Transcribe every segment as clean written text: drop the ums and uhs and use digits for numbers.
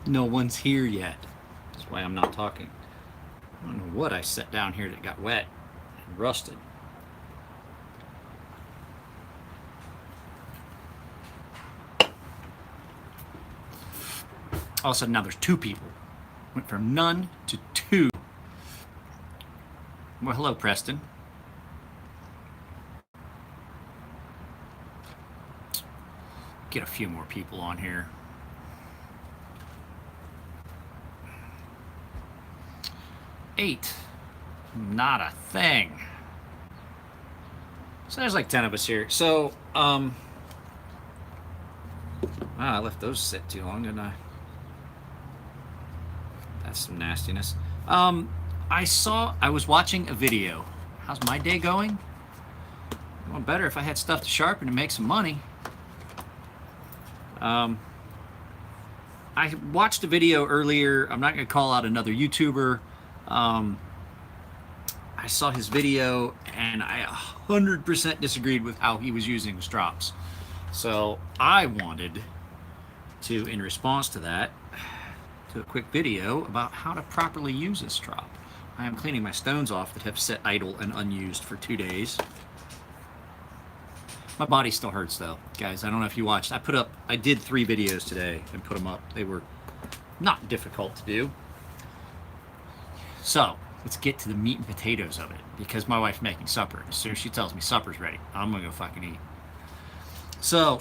No one's here yet. That's why I'm not talking. I don't know what I set down here that got wet and rusted. All of a sudden now there's two people. Went from none to two. Well, hello, Preston. Get a few more people on here. 8. Not a thing. So there's like 10 of us here. So, wow, I left those sit too long, didn't I? That's some nastiness. I was watching a video. How's my day going? Well, better if I had stuff to sharpen and make some money. I watched a video earlier. I'm not going to call out another YouTuber. I saw his video and I 100% disagreed with how he was using the strops. So I wanted to, in response to that, do a quick video about how to properly use a strop. I am cleaning my stones off that have sat idle and unused for 2 days. My body still hurts though, guys. I don't know if you watched. I did 3 videos today and put them up. They were not difficult to do. So let's get to the meat and potatoes of it, because my wife's making supper. As soon as she tells me supper's ready, I'm gonna go fucking eat. So,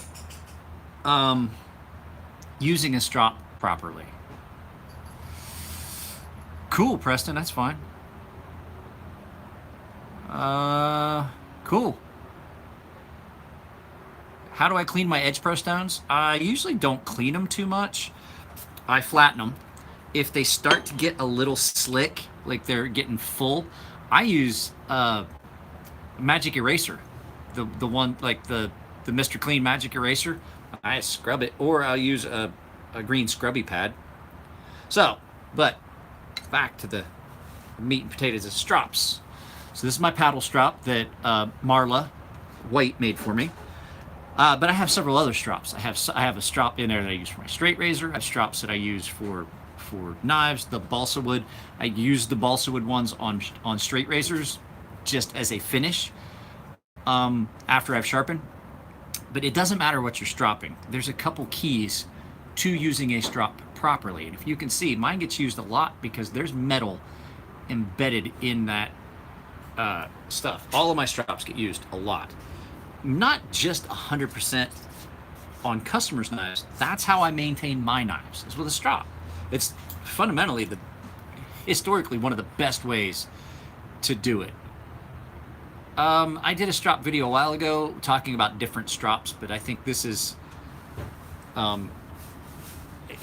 using a strop properly. Cool, Preston, that's fine. Cool. How do I clean my Edge Pro stones? I usually don't clean them too much. I flatten them. If they start to get a little slick, like they're getting full, I use magic eraser, the one like the Mr. Clean magic eraser. I scrub it, or I'll use a green scrubby pad. So, but back to the meat and potatoes of strops. So this is my paddle strop that Marla White made for me. But I have several other strops. I have a strop in there that I use for my straight razor. I have strops that I use for knives. The balsa wood, I use the balsa wood ones on straight razors just as a finish after I've sharpened. But it doesn't matter what you're stropping. There's a couple keys to using a strop properly. And if you can see, mine gets used a lot because there's metal embedded in that stuff. All of my strops get used a lot. Not just 100% on customers' knives. That's how I maintain my knives, is with a strop. It's fundamentally historically one of the best ways to do it. I did a strop video a while ago talking about different strops, but I think this is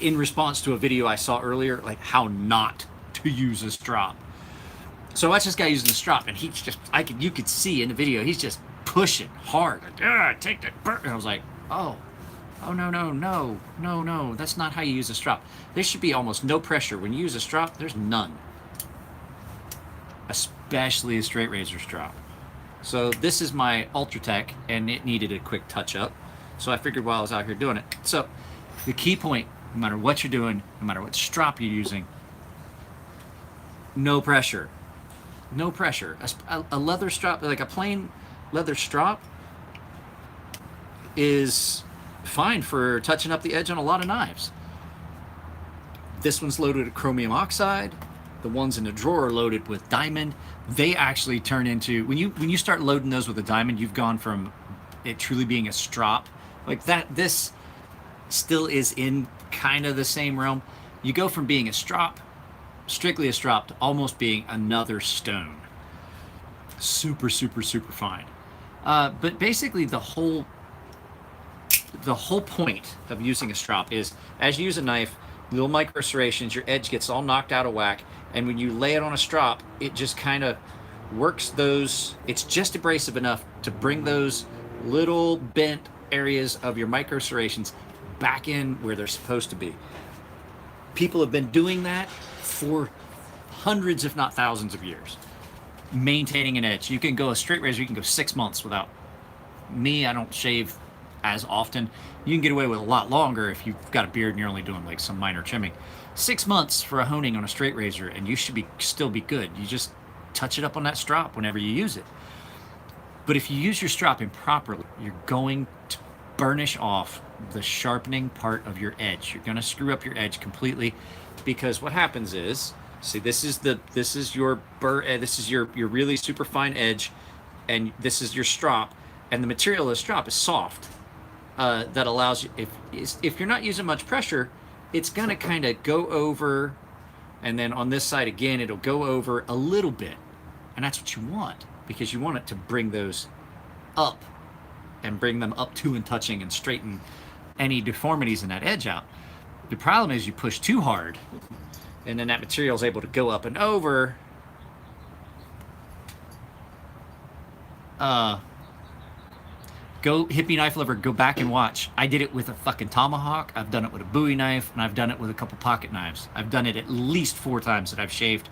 in response to a video I saw earlier, like how not to use a strop. So I watched this guy using the strop, and he's just, you could see in the video, he's just pushing hard. Like, take that burn. And I was like, oh, no, that's not how you use a strop. There should be almost no pressure. When you use a strop, there's none. Especially a straight razor strop. So this is my Ultratech, and it needed a quick touch up. So I figured while I was out here doing it. So the key point, no matter what you're doing, no matter what strop you're using, no pressure. No pressure. A leather strop, like a plain leather strop, is fine for touching up the edge on a lot of knives. This one's loaded with chromium oxide. The ones in the drawer are loaded with diamond. They actually turn into, when you start loading those with a diamond, you've gone from it truly being a strop like that. This still is in kind of the same realm. You go from being a strop, strictly a strop, to almost being another stone. Super fine. But basically the whole point of using a strop is, as you use a knife, little micro serrations, your edge gets all knocked out of whack, and when you lay it on a strop, it just kind of works those, it's just abrasive enough to bring those little bent areas of your micro serrations back in where they're supposed to be. People have been doing that for hundreds, if not thousands of years, maintaining an edge. You can go a straight razor, you can go 6 months without. Me, I don't shave as often. You can get away with a lot longer if you've got a beard and you're only doing like some minor trimming. 6 months for a honing on a straight razor, and you should still be good. You just touch it up on that strop whenever you use it. But if you use your stropping properly, you're going to burnish off the sharpening part of your edge. You're going to screw up your edge completely, because what happens is, see, this is your your really super fine edge, and this is your strop, and the material of the strop is soft. That allows you, if you're not using much pressure, it's going to kind of go over, and then on this side again, it'll go over a little bit, and that's what you want, because you want it to bring those up and bring them up to and touching and straighten any deformities in that edge out. The problem is you push too hard, and then that material is able to go up and over. Go hippie knife lover, go back and watch. I did it with a fucking tomahawk. I've done it with a Bowie knife, and I've done it with a couple pocket knives. I've done it at least 4 times that I've shaved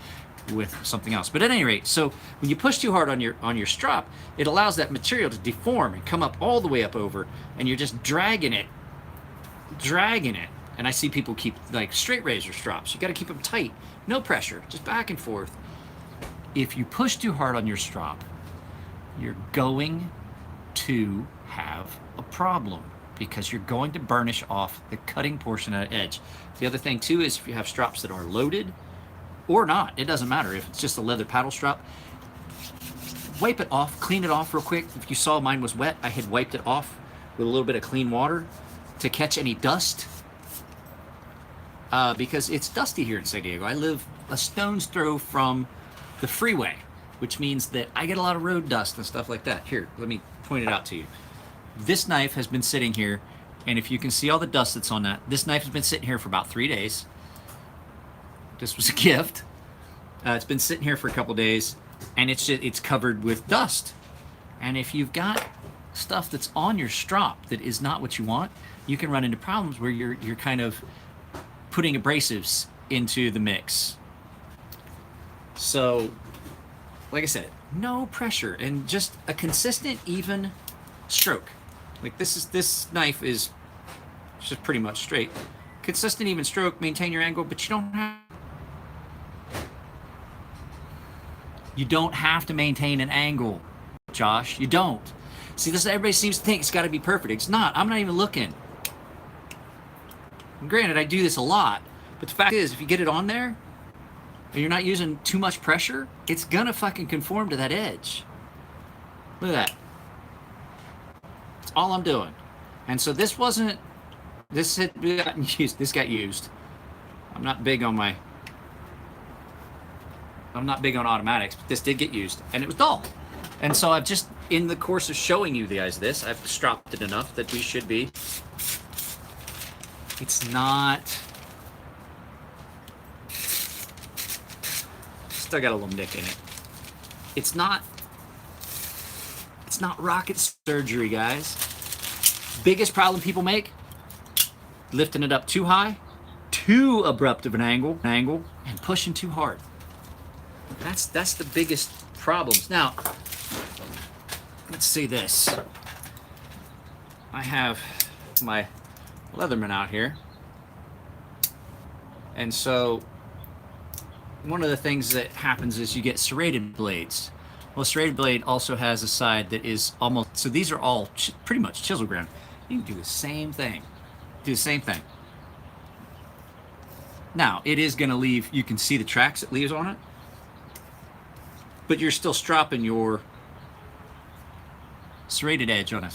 with something else. But at any rate, so when you push too hard on your strop, it allows that material to deform and come up all the way up over, and you're just dragging it. And I see people keep like straight razor strops. You got to keep them tight, no pressure, just back and forth. If you push too hard on your strop, you're going to have a problem, because you're going to burnish off the cutting portion of the edge. The other thing too is if you have strops that are loaded or not, it doesn't matter. If it's just a leather paddle strop, wipe it off, clean it off real quick. If you saw mine was wet, I had wiped it off with a little bit of clean water to catch any dust, because it's dusty here in San Diego. I live a stone's throw from the freeway, which means that I get a lot of road dust and stuff like that. Here, let me point it out to you. This knife has been sitting here, and if you can see all the dust that's on that, this knife has been sitting here for about 3 days. This was a gift. It's been sitting here for a couple days, and it's covered with dust. And if you've got stuff that's on your strop that is not what you want, you can run into problems where you're kind of putting abrasives into the mix. So, like I said, no pressure and just a consistent, even stroke. Like this knife is just pretty much straight. Consistent, even stroke, maintain your angle, but you don't have to maintain an angle, Josh. You don't. See, this everybody seems to think it's got to be perfect. It's not. I'm not even looking. And granted, I do this a lot, but the fact is, if you get it on there and you're not using too much pressure, it's gonna fucking conform to that edge. Look at that. That's all I'm doing. And so this wasn't, this had gotten used, this got used. I'm not big on automatics, but this did get used, and it was dull. And so I've just, in the course of showing you guys this, I've stropped it enough that we should be. It's not, still got a little nick in it. It's not rocket surgery, guys. Biggest problem people make, lifting it up too high, too abrupt of an angle, and pushing too hard. That's the biggest problems. Now, let's see this. I have my Leatherman out here, and so one of the things that happens is you get serrated blades. Well, a serrated blade also has a side that is almost, so these are all pretty much chisel ground. You can do the same thing. Now, it is going to leave, you can see the tracks it leaves on it, but you're still stropping your serrated edge on a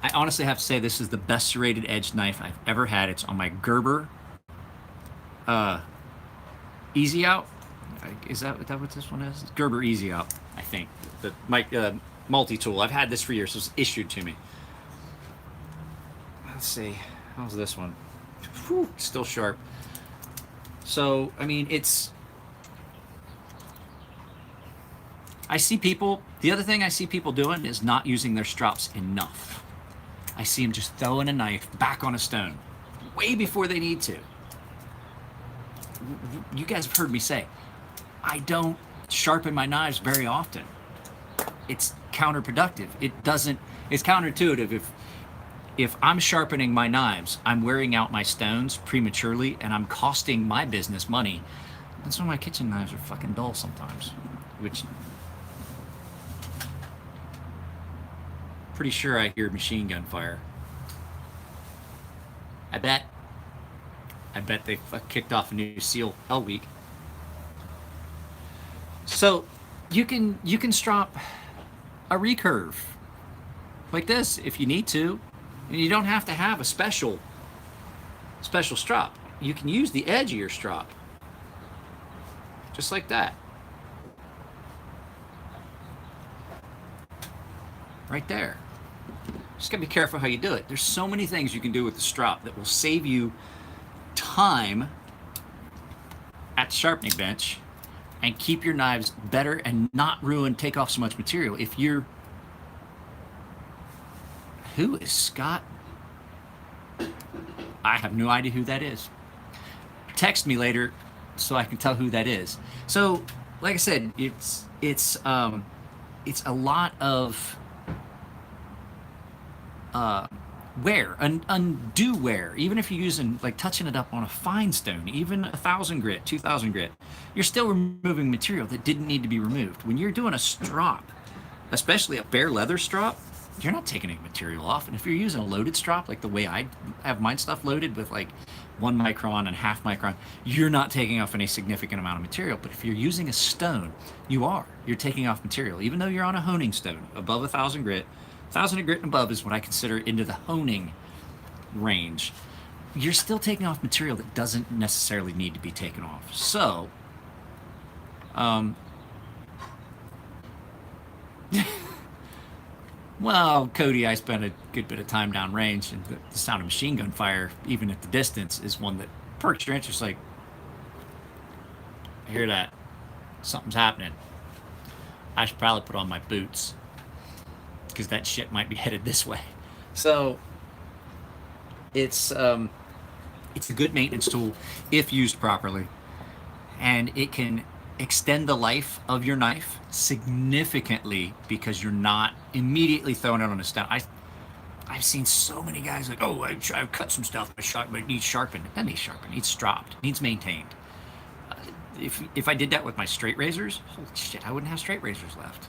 I honestly have to say this is the best serrated edge knife I've ever had. It's on my Gerber Easy Out. Is that what this one is? It's Gerber Easy Out, I think. My multi-tool. I've had this for years. It was issued to me. Let's see. How's this one? Whew, still sharp. So, I mean, I see people, the other thing I see people doing is not using their strops enough. I see them just throwing a knife back on a stone way before they need to. You guys have heard me say, I don't sharpen my knives very often. it's counterproductive. It's counterintuitive. If I'm sharpening my knives, I'm wearing out my stones prematurely and I'm costing my business money. That's why my kitchen knives are fucking dull sometimes, which pretty sure I hear machine gun fire. I bet. I bet they kicked off a new SEAL Hell Week. So you can strop a recurve like this if you need to, and you don't have to have a special strop. You can use the edge of your strop, just like that, right there. Just gotta be careful how you do it. There's so many things you can do with the strop that will save you time at the sharpening bench and keep your knives better and not take off so much material. If you're, who is Scott? I have no idea who that is. Text me later so I can tell who that is. So, like I said, it's a lot of wear, undue wear. Even if you're using, like, touching it up on a fine stone, even 1,000 grit, 2,000 grit, you're still removing material that didn't need to be removed. When you're doing a strop, especially a bare leather strop, you're not taking any material off. And if you're using a loaded strop, like the way I have mine stuff loaded with like 1 micron and half micron, you're not taking off any significant amount of material. But if you're using a stone, you're taking off material. Even though you're on a honing stone above 1,000 grit, 1,000 grit and above is what I consider into the honing range. You're still taking off material that doesn't necessarily need to be taken off. So, well, Cody, I spent a good bit of time downrange, and the sound of machine gun fire, even at the distance, is one that perks your interest. Like, I hear that. Something's happening. I should probably put on my boots, because that shit might be headed this way. So, it's a good maintenance tool if used properly, and it can extend the life of your knife significantly because you're not immediately throwing it on a stone. I've seen so many guys like, oh, I've cut some stuff, but it needs sharpened. That needs sharpened. It needs stropped. It needs maintained. If I did that with my straight razors, holy shit, I wouldn't have straight razors left.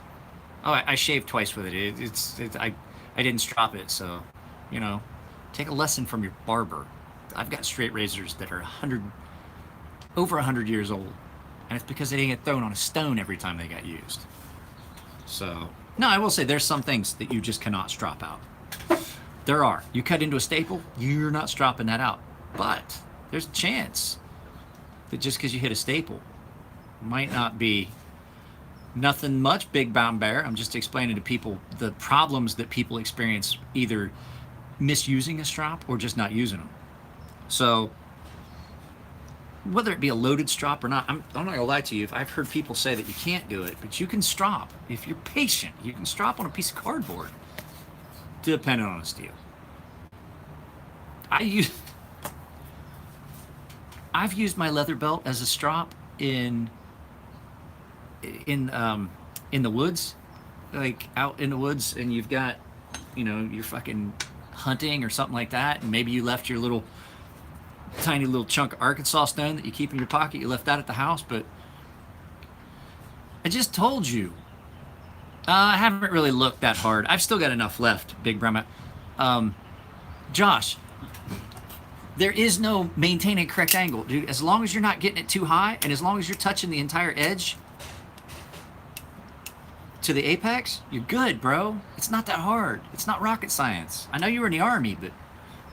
Oh, I shaved twice with it. I didn't strop it, so, take a lesson from your barber. I've got straight razors that are over 100 years old, and it's because they didn't get thrown on a stone every time they got used. So, no, I will say there's some things that you just cannot strop out. There are. You cut into a staple, you're not stropping that out. But there's a chance that just because you hit a staple might not be nothing much big bound bear. I'm just explaining to people the problems that people experience either misusing a strop or just not using them. So, whether it be a loaded strop or not, I'm not gonna lie to you. I've heard people say that you can't do it, but you can strop. If you're patient, you can strop on a piece of cardboard, depending on the steel. I've used my leather belt as a strop in the woods, like out in the woods, and you've got, you're fucking hunting or something like that, and maybe you left your tiny little chunk of Arkansas stone that you keep in your pocket. You left that at the house, but I just told you. I haven't really looked that hard. I've still got enough left, Big Brahma. Josh, there is no maintaining correct angle, dude. As long as you're not getting it too high, and as long as you're touching the entire edge to the apex, you're good, bro. It's not that hard. It's not rocket science. I know you were in the Army, but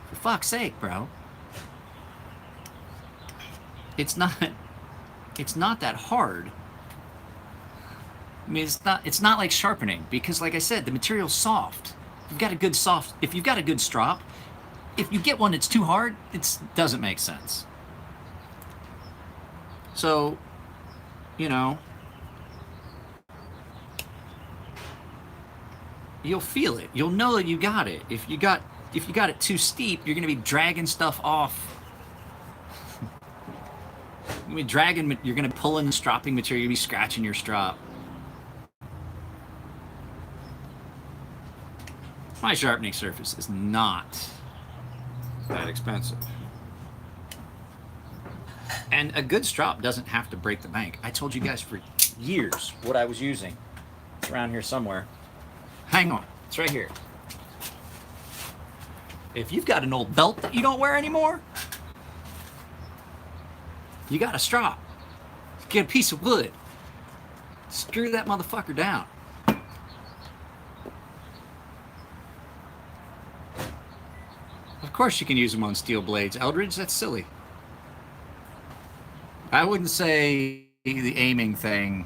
for fuck's sake, bro. It's not that hard. I mean, it's not like sharpening, because like I said, the material's soft. If you've got a good strop, if you get one that's too hard, it doesn't make sense. So, you'll feel it. You'll know that you got it. If you got it too steep, you're going to be dragging stuff off. You're going to pull in the stropping material. You'll be scratching your strop. My sharpening surface is not that expensive. And a good strop doesn't have to break the bank. I told you guys for years what I was using. It's around here somewhere. Hang on, it's right here. If you've got an old belt that you don't wear anymore, you got a strop. Get a piece of wood. Screw that motherfucker down. Of course you can use them on steel blades. Eldridge, that's silly. I wouldn't say the aiming thing.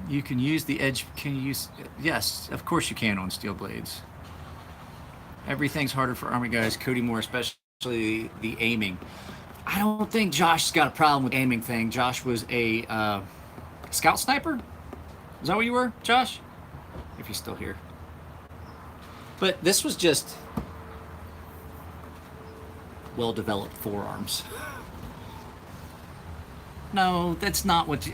You can use the edge, can you use, yes, of course you can on steel blades. Everything's harder for Army guys, Cody Moore, especially the aiming. I don't think Josh's got a problem with the aiming thing. Josh was a scout sniper? Is that what you were, Josh? If he's still here. But this was just well-developed forearms. No, that's not what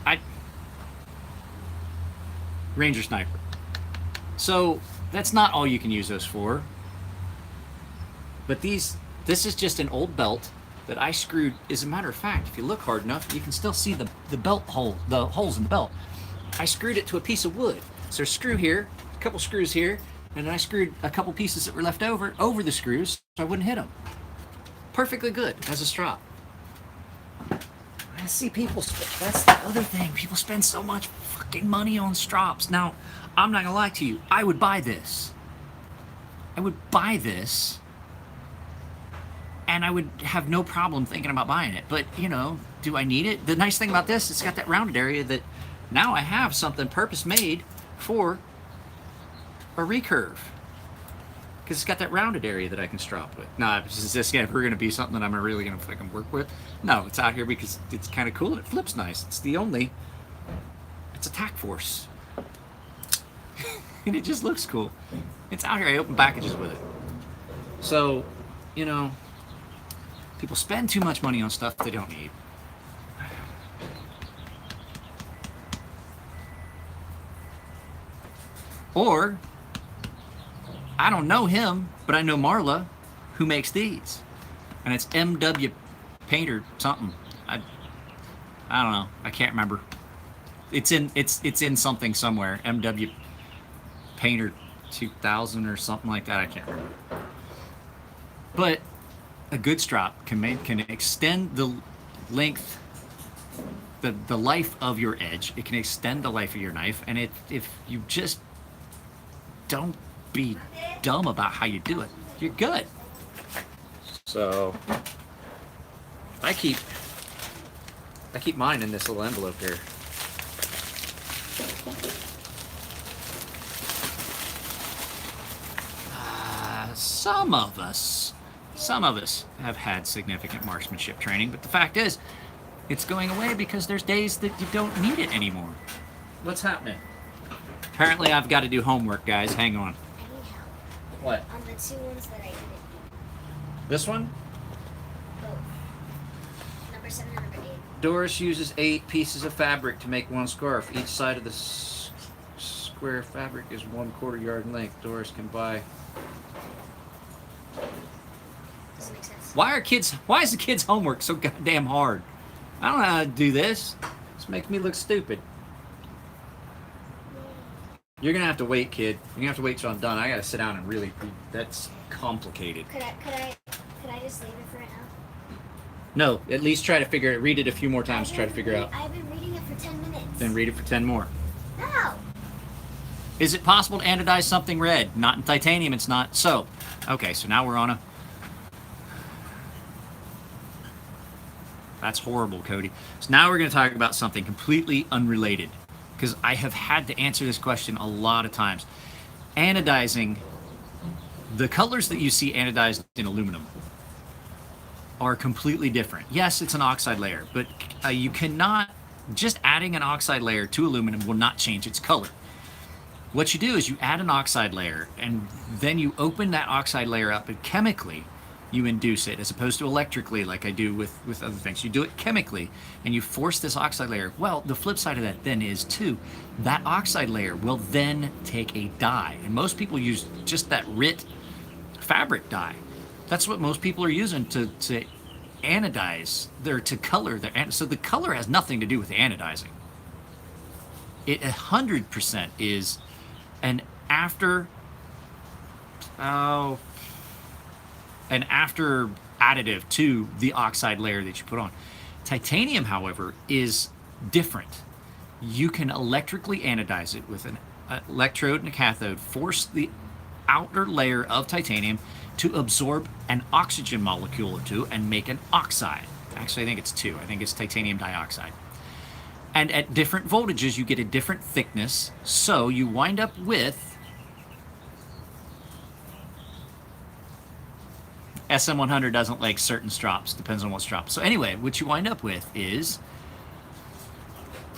Ranger sniper. So that's not all you can use those for. But this is just an old belt that I screwed. As a matter of fact, if you look hard enough, you can still see the belt hole, the holes in the belt. I screwed it to a piece of wood. So there's a screw here, a couple screws here, and then I screwed a couple pieces that were left over the screws so I wouldn't hit them. Perfectly good as a strop. I see people, that's the other thing. People spend so much fucking money on strops. Now, I'm not gonna lie to you. I would buy this. I would buy this, and I would have no problem thinking about buying it. But, you know, do I need it? The nice thing about this, it's got that rounded area that now I have something purpose-made for a recurve. Because it's got that rounded area that I can strop with. Now, is this ever going to be something that I'm really going to fucking work with? No, it's out here because it's kind of cool and it flips nice. It's a tack force. And it just looks cool. It's out here. I open packages with it. So, you know, people spend too much money on stuff they don't need. Or, I don't know him, but I know Marla, who makes these. And it's MW Painter something. I don't know. I can't remember. It's in something somewhere. MW Painter 2000 or something like that. I can't remember. But a good strop can extend the length, the life of your edge. It can extend the life of your knife, and if you just don't be dumb about how you do it, you're good. So I keep mine in this little envelope here. Some of us have had significant marksmanship training, but the fact is, it's going away because there's days that you don't need it anymore. What's happening? Apparently I've got to do homework, guys. Hang on. I need help. What? On the two ones that I didn't. This one? Both. Number 7 and number 8. Doris uses 8 pieces of fabric to make one scarf. Each side of the square fabric is 1/4 yard in length. Doris can buy. Doesn't make sense. Why is the kids' homework so goddamn hard? I don't know how to do this. This makes me look stupid. You're gonna have to wait, kid. You're gonna have to wait till I'm done. I gotta sit down and really read. That's complicated. Could I just leave it for right now? No, at least try to figure it. Read it a few more times. Try to figure out. I've been reading it for 10 minutes. Then read it for 10 more. No. Is it possible to anodize something red? Not in titanium. It's not. So, okay. So now we're on a. That's horrible, Cody. So now we're gonna talk about something completely unrelated, because I have had to answer this question a lot of times. Anodizing, the colors that you see anodized in aluminum are completely different. Yes, it's an oxide layer, but you cannot, just adding an oxide layer to aluminum will not change its color. What you do is you add an oxide layer, and then you open that oxide layer up, and chemically, you induce it, as opposed to electrically like I do with other things. You do it chemically, and you force this oxide layer. Well, the flip side of that then is, too, that oxide layer will then take a dye. And most people use just that RIT fabric dye. That's what most people are using to anodize, to color their. So the color has nothing to do with the anodizing. It 100% is an after additive to the oxide layer that you put on. Titanium, however, is different. You can electrically anodize it with an electrode and a cathode, force the outer layer of titanium to absorb an oxygen molecule or two and make an oxide. Actually, I think it's two. I think it's titanium dioxide. And at different voltages, you get a different thickness, so you wind up with SM100 doesn't like certain strops, depends on what strop. So anyway, what you wind up with is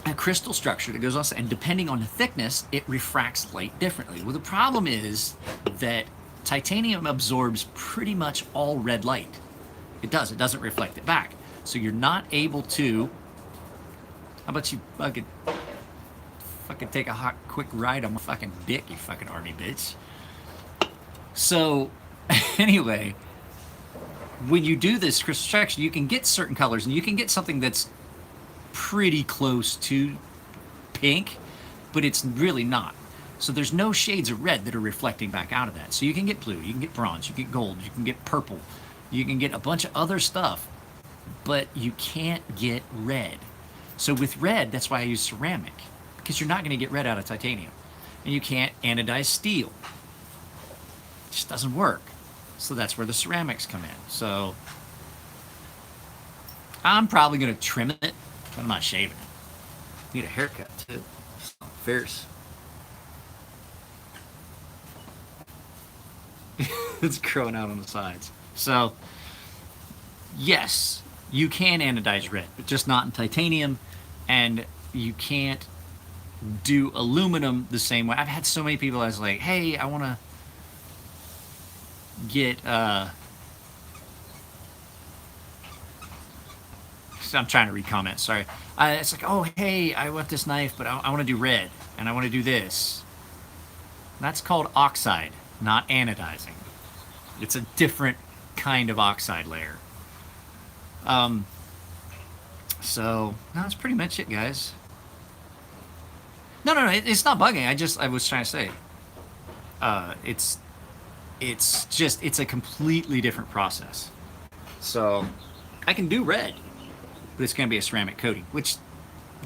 a crystal structure that goes on, and depending on the thickness, it refracts light differently. Well, the problem is that titanium absorbs pretty much all red light. It doesn't reflect it back. So you're not able to, how about you fucking take a quick ride on my fucking dick, you fucking army bitch. So anyway, when you do this crystal structure, you can get certain colors, and you can get something that's pretty close to pink, but it's really not. So there's no shades of red that are reflecting back out of that. So you can get blue, you can get bronze, you can get gold, you can get purple, you can get a bunch of other stuff, but you can't get red. So with red, that's why I use ceramic, because you're not going to get red out of titanium. And you can't anodize steel. It just doesn't work. So that's where the ceramics come in. So I'm probably going to trim it, but I'm not shaving it. Need a haircut too. Fierce. It's growing out on the sides. So yes, you can anodize red, but just not in titanium, and you can't do aluminum the same way. I've had so many people that's like, hey, I want to get I'm trying to read comments, sorry. It's like, oh hey, I want this knife, but I want to do red, and I want to do this. That's called oxide, not anodizing. It's a different kind of oxide layer. So that's pretty much it, guys. No, it's not bugging. I was trying to say, it's a completely different process. So I can do red, but it's going to be a ceramic coating, which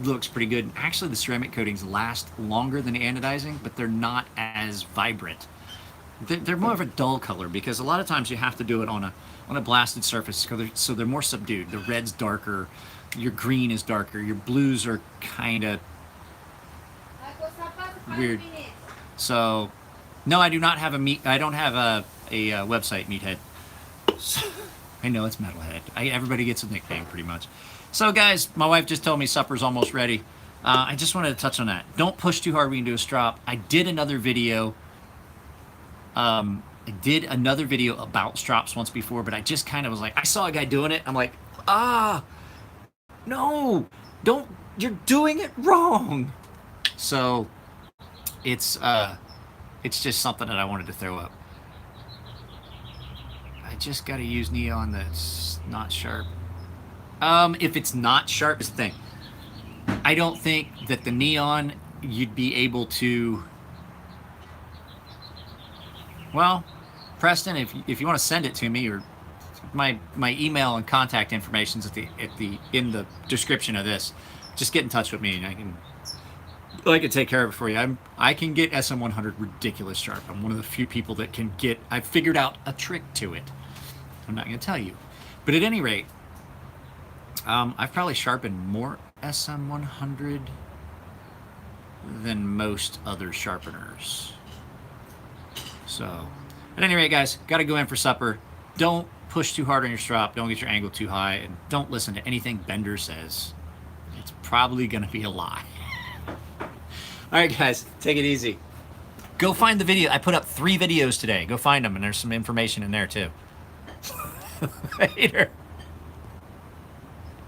looks pretty good. Actually, the ceramic coatings last longer than the anodizing, but they're not as vibrant. They're more of a dull color, because a lot of times you have to do it on a blasted surface, so they're more subdued. The red's darker, your green is darker, your blues are kind of weird. So no, I do not have I don't have a website, Meathead. So, I know it's Metalhead. Everybody gets a nickname pretty much. So guys, my wife just told me supper's almost ready. I just wanted to touch on that. Don't push too hard when you do a strop. I did another video about strops once before, but I just kind of was like, I saw a guy doing it. I'm like, no, don't, you're doing it wrong. So it's just something that I wanted to throw up. I just got to use neon that's not sharp. If it's not sharp, is the thing. I don't think that the neon you'd be able to. Well, Preston, if you want to send it to me, or my email and contact information is in the description of this, just get in touch with me, and I can take care of it for you. I can get SM100 ridiculous sharp. I'm one of the few people that can get. I've figured out a trick to it. I'm not going to tell you, but at any rate, I've probably sharpened more SM100 than most other sharpeners. So, at any rate, guys, got to go in for supper. Don't push too hard on your strop. Don't get your angle too high, and don't listen to anything Bender says. It's probably going to be a lie. All right, guys, take it easy. Go find the video. I put up 3 videos today. Go find them, and there's some information in there, too. Later.